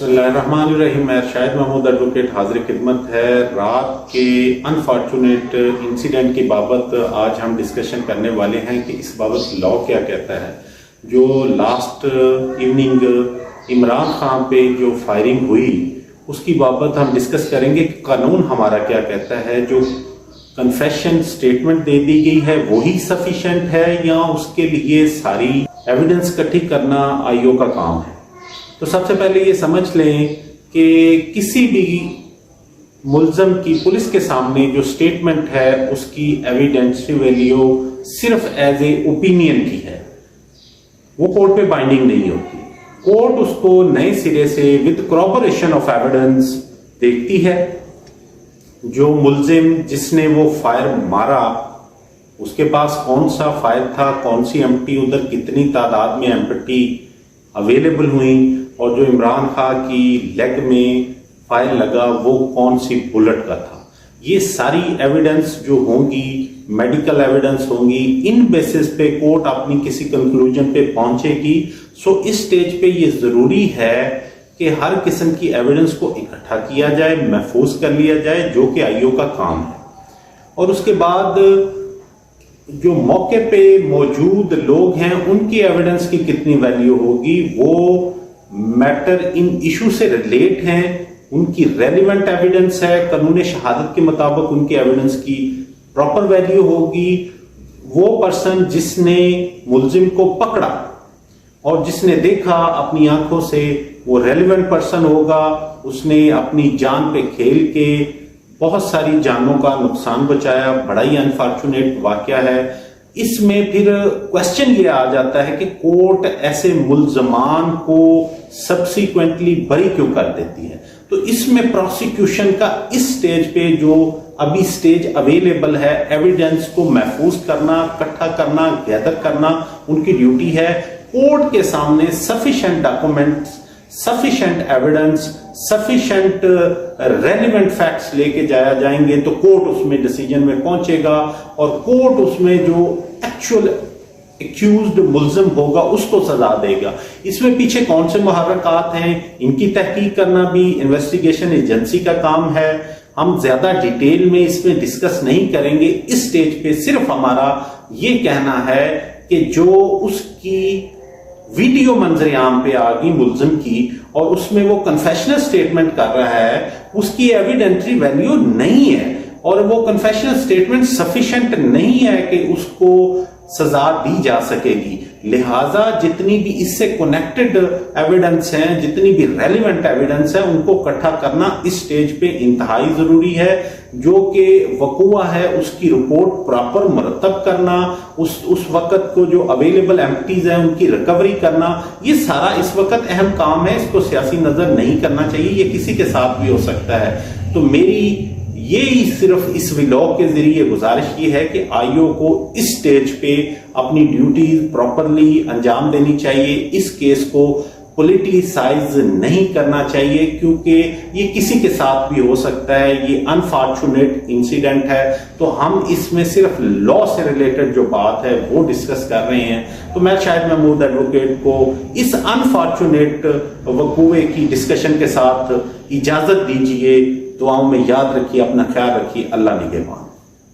बिस्मिल्लाहिर्रहमानिर्रहीम। शाहिद महमूद एडवोकेट हाजिर खिदमत है। रात के अनफॉर्चुनेट इंसिडेंट की बाबत आज हम डिस्कशन करने वाले हैं कि इस बाबत लॉ क्या कहता है। जो लास्ट इवनिंग इमरान खान पे जो फायरिंग हुई उसकी बाबत हम डिस्कस करेंगे कि कानून हमारा क्या कहता है। जो कन्फेशन स्टेटमेंट दे दी गई है वही सफिशिएंट है या उसके लिए सारी एविडेंस इकट्ठी करना आईओ का काम है। तो सबसे पहले ये समझ लें कि किसी भी मुल्ज़म की पुलिस के सामने जो स्टेटमेंट है उसकी एविडेंशियल वैल्यू सिर्फ एज ए ओपिनियन की है, वो कोर्ट पे बाइंडिंग नहीं होती। कोर्ट उसको नए सिरे से विद corroboration ऑफ एविडेंस देखती है। जो मुल्जिम जिसने वो फायर मारा उसके पास कौन सा फायर था, कौन सी एम्प्टी, उधर कितनी तादाद में एम्प्टी अवेलेबल हुई, और जो इमरान खान की लेग में फायर लगा वो कौन सी बुलेट का था। ये सारी एविडेंस जो होंगी, मेडिकल एविडेंस होंगी, इन बेसिस पे कोर्ट अपनी किसी कंक्लूजन पे पहुंचेगी। सो इस स्टेज पे ये जरूरी है कि हर किस्म की एविडेंस को इकट्ठा किया जाए, महफूज कर लिया जाए, जो कि आईओ का काम है। और उसके बाद जो मौके पे मौजूद लोग हैं उनकी एविडेंस की कितनी वैल्यू होगी, वो मैटर इन इशू से रिलेट हैं, उनकी रेलिवेंट एविडेंस है, कानून शहादत के मुताबिक उनकी एविडेंस की प्रॉपर वैल्यू होगी। वो पर्सन जिसने मुल्जिम को पकड़ा और जिसने देखा अपनी आंखों से, वो रेलिवेंट पर्सन होगा। उसने अपनी जान पे खेल के बहुत सारी जानों का नुकसान बचाया। बड़ा ही अनफॉर्चुनेट वाकया है। इसमें फिर क्वेश्चन ये आ जाता है कि कोर्ट ऐसे मुल्जमान को सब्सिक्वेंटली बरी क्यों कर देती है। तो इसमें प्रोसिक्यूशन का इस स्टेज पे जो अभी स्टेज अवेलेबल है, एविडेंस को महफूज करना, इकट्ठा करना, गैदर करना उनकी ड्यूटी है। कोर्ट के सामने sufficient documents, sufficient evidence, sufficient relevant facts लेके जाया जाएंगे तो कोर्ट उसमें डिसीजन में पहुंचेगा और कोर्ट उसमें जो एक्चुअल एक्यूज्ड मुल्जिम होगा उसको सजा देगा। इसमें पीछे कौन से मुहर्रिकात हैं, इनकी तहकीक करना भी इन्वेस्टिगेशन एजेंसी का काम है। हम ज्यादा डिटेल में इसमें डिस्कस नहीं करेंगे। इस स्टेज पे सिर्फ हमारा ये कहना है कि जो उसकी वीडियो मंजर आम पे आ गई मुल्जिम की और उसमें वो कन्फेशनल स्टेटमेंट कर रहा है, उसकी एविडेंटरी वैल्यू नहीं है और वो कन्फेशनल स्टेटमेंट सफिशिएंट नहीं है कि उसको सजा दी जा सकेगी। लिहाजा जितनी भी इससे कनेक्टेड एविडेंस हैं, जितनी भी रेलिवेंट एविडेंस है, उनको इकट्ठा करना इस स्टेज पे इंतहाई जरूरी है। जो कि वकूआ है उसकी रिपोर्ट प्रॉपर मुरतब करना, उस वक्त को जो अवेलेबल एम्प्टीज हैं उनकी रिकवरी करना, ये सारा इस वक्त अहम काम है। इसको सियासी नजर नहीं करना चाहिए, ये किसी के साथ भी हो सकता है। तो मेरी ये सिर्फ इस व्लॉग के जरिए गुजारिश ये है कि आईओ को इस स्टेज पे अपनी ड्यूटीज प्रॉपरली अंजाम देनी चाहिए। इस केस को पॉलिटिसाइज नहीं करना चाहिए क्योंकि ये किसी के साथ भी हो सकता है। ये अनफॉर्चुनेट इंसिडेंट है, तो हम इसमें सिर्फ लॉ से रिलेटेड जो बात है वो डिस्कस कर रहे हैं। तो मैं शाहिद महमूद एडवोकेट को इस अनफॉर्चुनेट वकूए की डिस्कशन के साथ इजाजत दीजिए। दुआओं में याद रखिए, अपना ख्याल रखिए। अल्लाह निगहबान।